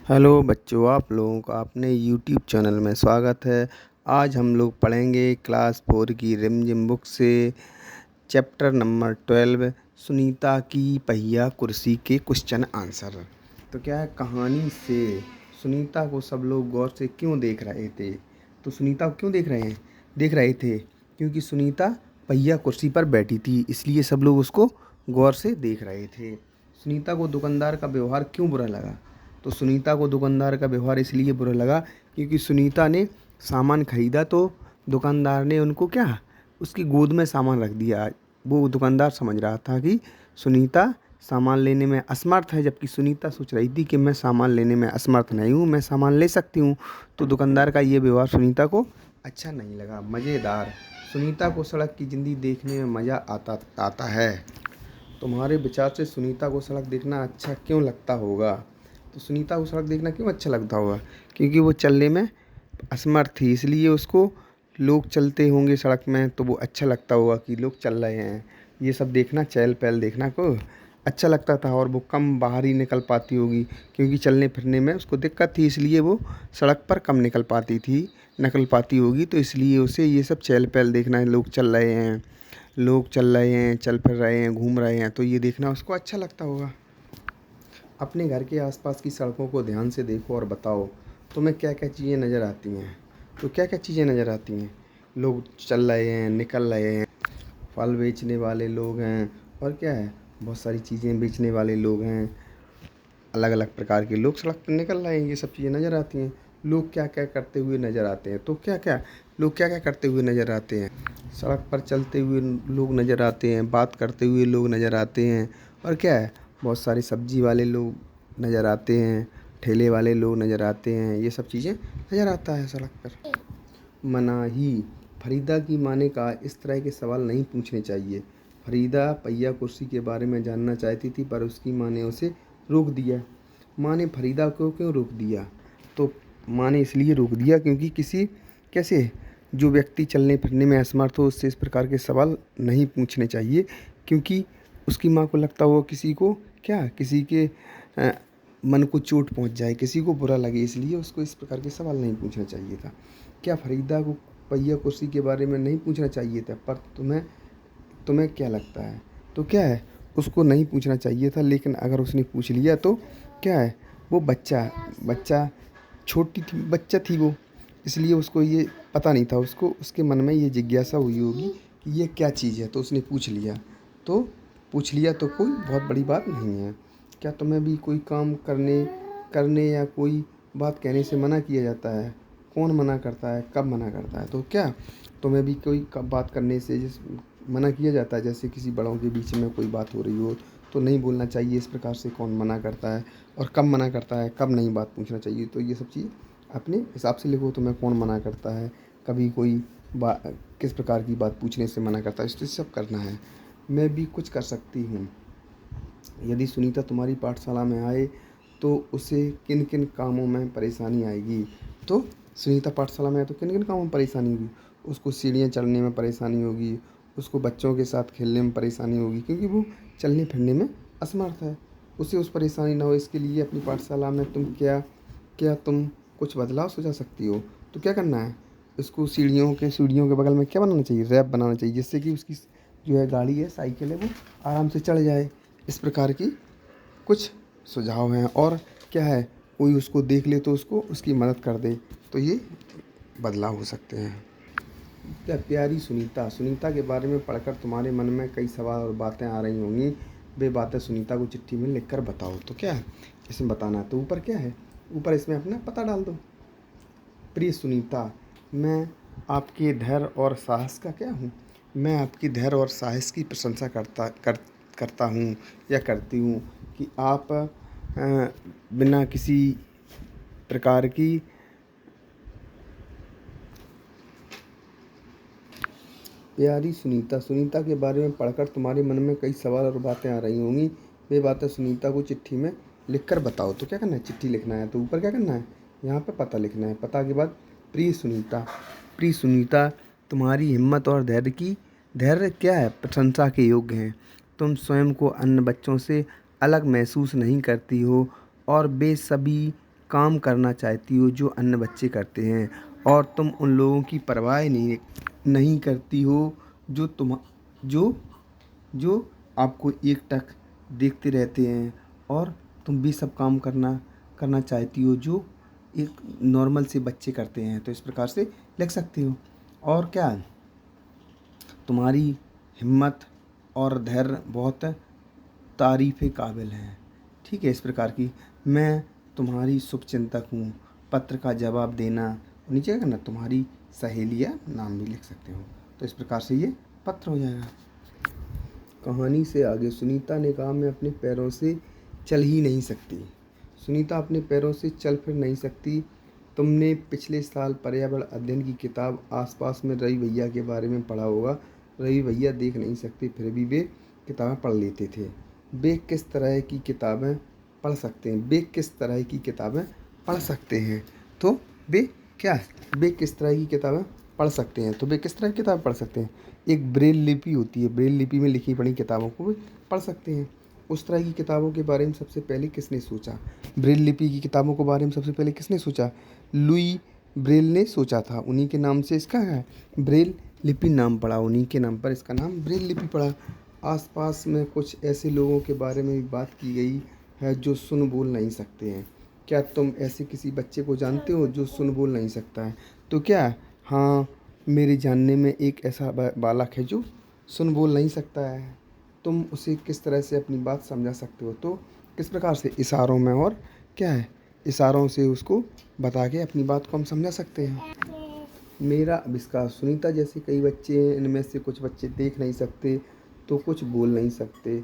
Hello बच्चों, आप लोगों का अपने यूट्यूब चैनल में स्वागत है। आज हम लोग पढ़ेंगे क्लास 4 की रिमझिम बुक से चैप्टर नंबर 12 सुनीता की पहिया कुर्सी के क्वेश्चन आंसर। तो क्या है, कहानी से सुनीता को सब लोग गौर से क्यों देख रहे थे? तो सुनीता को क्यों देख रहे थे क्योंकि सुनीता पहिया कुर्सी पर बैठी थी, इसलिए सब लोग उसको गौर से देख रहे थे। सुनीता को दुकानदार का व्यवहार क्यों बुरा लगा? तो सुनीता को दुकानदार का व्यवहार इसलिए बुरा लगा क्योंकि सुनीता ने सामान खरीदा तो दुकानदार ने उनको क्या, उसकी गोद में सामान रख दिया। वो दुकानदार समझ रहा था कि सुनीता सामान लेने में असमर्थ है, जबकि सुनीता सोच रही थी कि मैं सामान लेने में असमर्थ नहीं हूँ, मैं सामान ले सकती हूँ। तो दुकानदार का ये व्यवहार सुनीता को अच्छा नहीं लगा। मज़ेदार। सुनीता को सड़क की ज़िंदगी देखने में मज़ा आता है। तुम्हारे विचार से सुनीता को सड़क देखना अच्छा क्यों लगता होगा? तो सुनीता को सड़क देखना क्यों अच्छा लगता होगा? क्योंकि वो चलने में असमर्थ थी, इसलिए उसको लोग चलते होंगे सड़क में तो वो अच्छा लगता होगा कि लोग चल रहे हैं। ये सब देखना, चहल पहल देखना को अच्छा लगता था। और वो कम बाहर ही निकल पाती होगी क्योंकि चलने फिरने में उसको दिक्कत थी, इसलिए वो सड़क पर कम निकल पाती होगी। तो इसलिए उसे ये सब चहल पहल देखना है, लोग चल रहे हैं, चल फिर रहे हैं, घूम रहे हैं, तो ये देखना उसको अच्छा लगता होगा। अपने घर के आसपास की सड़कों को ध्यान से देखो और बताओ तुम्हें क्या क्या चीज़ें नज़र आती हैं। तो क्या क्या चीज़ें नज़र आती हैं? लोग चल रहे हैं, निकल रहे हैं, फल बेचने वाले लोग हैं, और क्या है, बहुत सारी चीज़ें बेचने वाले लोग हैं, अलग अलग प्रकार के लोग सड़क पर निकल रहे हैं, ये सब चीज़ें नज़र आती हैं। लोग क्या क्या करते हुए नज़र आते हैं? तो लोग क्या क्या करते हुए नज़र आते हैं? सड़क पर चलते हुए लोग नज़र आते हैं, बात करते हुए लोग नज़र आते हैं, और क्या है, बहुत सारे सब्जी वाले लोग नज़र आते हैं, ठेले वाले लोग नज़र आते हैं, ये सब चीज़ें नज़र आता है सड़क पर। मनाही। फरीदा की माँ ने कहा इस तरह के सवाल नहीं पूछने चाहिए। फरीदा पहिया कुर्सी के बारे में जानना चाहती थी पर उसकी माँ ने उसे रोक दिया। माँ ने फरीदा को क्यों रोक दिया? तो माँ ने इसलिए रोक दिया क्योंकि कैसे जो व्यक्ति चलने फिरने में असमर्थ हो उससे इस प्रकार के सवाल नहीं पूछने चाहिए, क्योंकि उसकी माँ को लगता हो किसी के अ, मन को चोट पहुंच जाए, किसी को बुरा लगे, इसलिए उसको इस प्रकार के सवाल नहीं पूछना चाहिए था। क्या फरीदा को पहिया कुर्सी के बारे में नहीं पूछना चाहिए था? पर तुम्हें क्या लगता है? तो क्या है, उसको नहीं पूछना चाहिए था, लेकिन अगर उसने पूछ लिया तो क्या है, वो बच्चा बच्चा थी वो, इसलिए उसको ये पता नहीं था, उसको उसके मन में ये जिज्ञासा हुई होगी कि ये क्या चीज़ है, तो उसने तो पूछ लिया तो कोई बहुत बड़ी बात नहीं है। क्या तुम्हें भी कोई काम करने करने या कोई बात कहने से मना किया जाता है? कौन मना करता है, कब मना करता है? तो क्या तुम्हें भी कोई बात करने से मना किया जाता है? जैसे किसी बड़ों के बीच में कोई बात हो रही हो तो नहीं बोलना चाहिए, इस प्रकार से कौन मना करता है, और कब मना करता है, कब नहीं बात पूछना चाहिए? तो ये सब चीज़ अपने हिसाब से लिखो, तुम्हें कौन मना करता है, कभी कोई किस प्रकार की बात पूछने से मना करता है, इस सब करना है। मैं भी कुछ कर सकती हूँ। यदि सुनीता तुम्हारी पाठशाला में आए तो उसे किन किन कामों में परेशानी आएगी? तो सुनीता पाठशाला में आए तो किन किन कामों में परेशानी होगी? उसको सीढ़ियाँ चढ़ने में परेशानी होगी, उसको बच्चों के साथ खेलने में परेशानी होगी, क्योंकि वो चलने फिरने में असमर्थ है। उसे उस परेशानी ना हो इसके लिए अपनी पाठशाला में तुम कुछ बदलाव सुझा सकती हो? तो क्या करना है, उसको सीढ़ियों के बगल में क्या बनाना चाहिए, रैप बनाना चाहिए, जिससे कि उसकी जो है गाड़ी है, साइकिल है, वो आराम से चढ़ जाए। इस प्रकार की कुछ सुझाव हैं। और क्या है, कोई उसको देख ले तो उसको उसकी मदद कर दे, तो ये बदलाव हो सकते हैं। क्या प्यारी सुनीता, सुनीता के बारे में पढ़कर तुम्हारे मन में कई सवाल और बातें आ रही होंगी। वे बातें सुनीता को चिट्ठी में लिखकर बताओ। तो क्या है, इसमें बताना है, तो ऊपर क्या है, ऊपर इसमें अपना पता डाल दो। प्रिय सुनीता, मैं आपके धैर्य और साहस का क्या हूँ? मैं आपकी धैर्य और साहस की प्रशंसा करता हूँ या करती हूँ कि आप बिना किसी प्रकार की प्यारी सुनीता, सुनीता के बारे में पढ़कर तुम्हारे मन में कई सवाल और बातें आ रही होंगी। वे बातें सुनीता को चिट्ठी में लिखकर बताओ। तो क्या करना है, चिट्ठी लिखना है, तो ऊपर क्या करना है, यहाँ पे पता लिखना है। पता के बाद प्रिय सुनीता, प्रिय सुनीता, तुम्हारी हिम्मत और धैर्य क्या है, प्रशंसा के योग्य हैं। तुम स्वयं को अन्य बच्चों से अलग महसूस नहीं करती हो और वे सभी काम करना चाहती हो जो अन्य बच्चे करते हैं, और तुम उन लोगों की परवाह नहीं करती हो जो जो जो आपको एकटक देखते रहते हैं, और तुम भी सब काम करना करना चाहती हो जो एक नॉर्मल से बच्चे करते हैं। तो इस प्रकार से लिख सकते हो। और क्या, तुम्हारी हिम्मत और धैर्य बहुत तारीफ़ के काबिल हैं। ठीक है, इस प्रकार की मैं तुम्हारी शुभचिंतक हूँ, पत्र का जवाब देना, नीचे क्या करना, तुम्हारी सहेली या नाम भी लिख सकते हो। तो इस प्रकार से ये पत्र हो जाएगा। कहानी से आगे, सुनीता ने कहा, मैं अपने पैरों से चल ही नहीं सकती। सुनीता अपने पैरों से चल फिर नहीं सकती। तुमने पिछले साल पर्यावरण अध्ययन की किताब आसपास में रवि भैया के बारे में पढ़ा होगा। रवि भैया देख नहीं सकते फिर भी वे किताबें पढ़ लेते थे। वे किस तरह की किताबें पढ़ सकते हैं? वे किस तरह की किताबें पढ़ सकते हैं? तो वे क्या है, वे किस तरह की किताबें पढ़ सकते हैं? तो वे किस तरह की किताब पढ़ सकते हैं? एक ब्रेल लिपि होती है, ब्रेल लिपि में लिखी पढ़ी किताबों को भी पढ़ सकते हैं। उस तरह की किताबों के बारे में सबसे पहले किसने सोचा? ब्रेल लिपि की किताबों के बारे में सबसे पहले किसने सोचा? लुई ब्रेल ने सोचा था। उन्हीं के नाम से इसका है ब्रेल लिपि नाम पड़ा, उन्हीं के नाम पर इसका नाम ब्रेल लिपि पड़ा। आसपास में कुछ ऐसे लोगों के बारे में भी बात की गई है जो सुन बोल नहीं सकते हैं। क्या तुम ऐसे किसी बच्चे को जानते हो जो सुन बोल नहीं सकता है? तो क्या, हाँ, मेरे जानने में एक ऐसा बालक है जो सुन बोल नहीं सकता है। तुम उसे किस तरह से अपनी बात समझा सकते हो? तो किस प्रकार से? इशारों में। और क्या है, इशारों से उसको बता के अपनी बात को हम समझा सकते हैं। मेरा आविष्कार, सुनीता जैसे कई बच्चे हैं, इनमें से कुछ बच्चे देख नहीं सकते तो कुछ बोल नहीं सकते,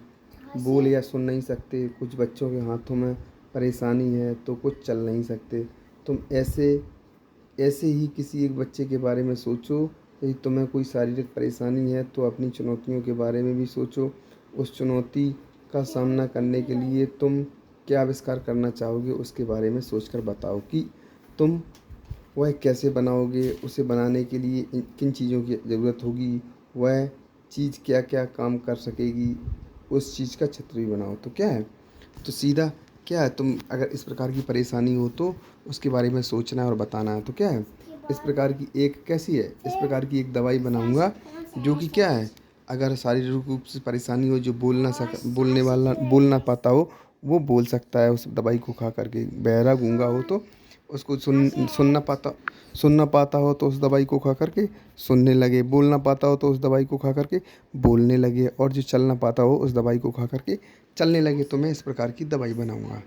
बोल या सुन नहीं सकते। कुछ बच्चों के हाथों में परेशानी है तो कुछ चल नहीं सकते। तुम ऐसे ऐसे ही किसी एक बच्चे के बारे में सोचो। यदि तुम्हें कोई शारीरिक परेशानी है तो अपनी चुनौतियों के बारे में भी सोचो। उस चुनौती का सामना करने के लिए तुम क्या आविष्कार करना चाहोगे, उसके बारे में सोचकर बताओ कि तुम वह कैसे बनाओगे, उसे बनाने के लिए किन चीज़ों की ज़रूरत होगी, वह चीज़ क्या क्या काम कर सकेगी, उस चीज़ का चित्र भी बनाओ। तो क्या है, तो सीधा क्या है, तुम अगर इस प्रकार की परेशानी हो तो उसके बारे में सोचना है और बताना है। तो क्या है, इस प्रकार की एक कैसी है, इस प्रकार की एक दवाई बनाऊंगा जो कि क्या है, अगर शारीरिक रूप से परेशानी हो, जो बोल ना पाता हो, वो बोल सकता है उस दवाई को खा करके। बहरा गूंगा हो तो उसको सुन ना पाता हो तो उस दवाई को खा करके सुनने लगे, बोल ना पाता हो तो उस दवाई को खा करके बोलने लगे, और जो चल ना पाता हो उस दवाई को खा करके चलने लगे। तो मैं इस प्रकार की दवाई बनाऊंगा।